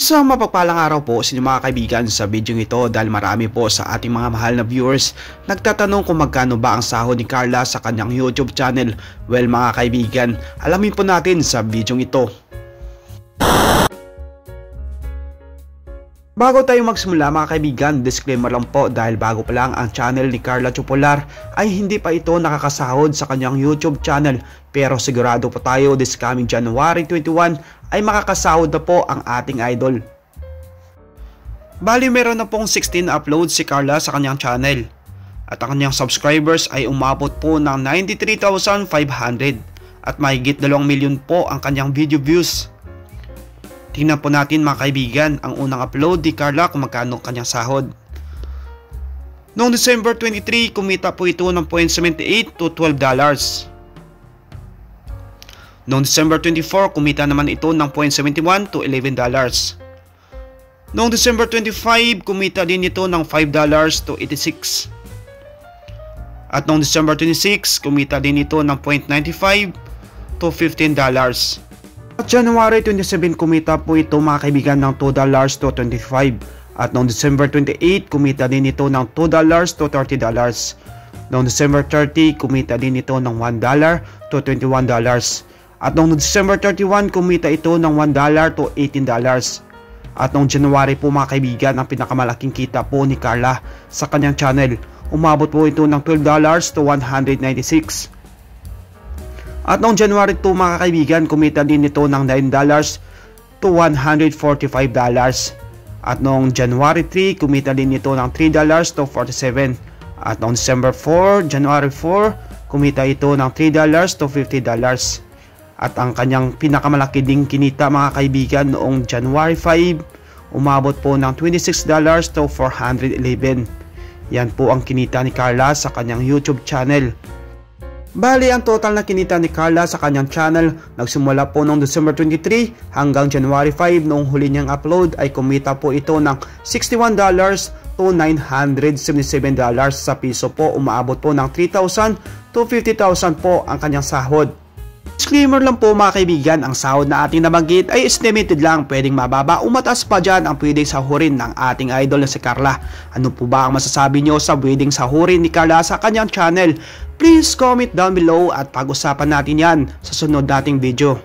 Sa mapagpalang araw po sa inyong mga kaibigan, sa video ito dahil marami po sa ating mga mahal na viewers nagtatanong kung magkano ba ang sahod ni Carla sa kanyang YouTube channel. Well mga kaibigan, alamin po natin sa video ito. Bago tayo magsimula mga kaibigan, disclaimer lang po dahil bago pa lang ang channel ni Carla Chupolar ay hindi pa ito nakakasahod sa kanyang YouTube channel. Pero sigurado po tayo this coming January 21 ay makakasahod na po ang ating idol. Bali meron na pong 16 uploads si Carla sa kanyang channel. At ang kanyang subscribers ay umabot po ng 93,500 at mahigit 2 milyon po ang kanyang video views. Tingnan po natin mga kaibigan ang unang upload ni Carla kung magkano kanyang sahod. Noong December 23, kumita po ito ng $0.78 to $12. Noong December 24, kumita naman ito ng $0.71 to $11. Noong December 25, kumita din ito ng $5 to $86. At noong December 26, kumita din ito ng $0.95 to $15. At January 27, kumita po ito mga kaibigan ng $2 to $25. At noong December 28, kumita din ito ng $2 to $30. Noong December 30, kumita din ito ng $1 to $21. At noong December 31, kumita ito ng $1 to $18. At noong January po mga kaibigan, ang pinakamalaking kita po ni Carla sa kanyang channel, umabot po ito ng $12 to $196. At noong January 2 mga kaibigan, kumita din ito ng $9 to $145. At noong January 3, kumita din ito ng $3 to $47. At noong December 4, January 4, kumita ito ng $3 to $50. At ang kanyang pinakamalaki ding kinita mga kaibigan noong January 5, umabot po ng $26 to $411. Yan po ang kinita ni Carla sa kanyang YouTube channel. Bali, ang total na kinita ni Carla sa kanyang channel nagsimula po noong December 23 hanggang January 5 noong huli niyang upload ay kumita po ito ng $61 to $977 sa piso po. Umaabot po ng 3,000 to 50,000 po ang kanyang sahod. Disclaimer lang po mga kaibigan, ang sahod na ating nabanggit ay estimated lang, pwedeng mababa o mataas pa dyan ang pwedeng sahurin ng ating idol na si Carla. Ano po ba ang masasabi nyo sa pwedeng sahurin ni Carla sa kanyang channel? Please comment down below at pag-usapan natin yan sa sunod nating video.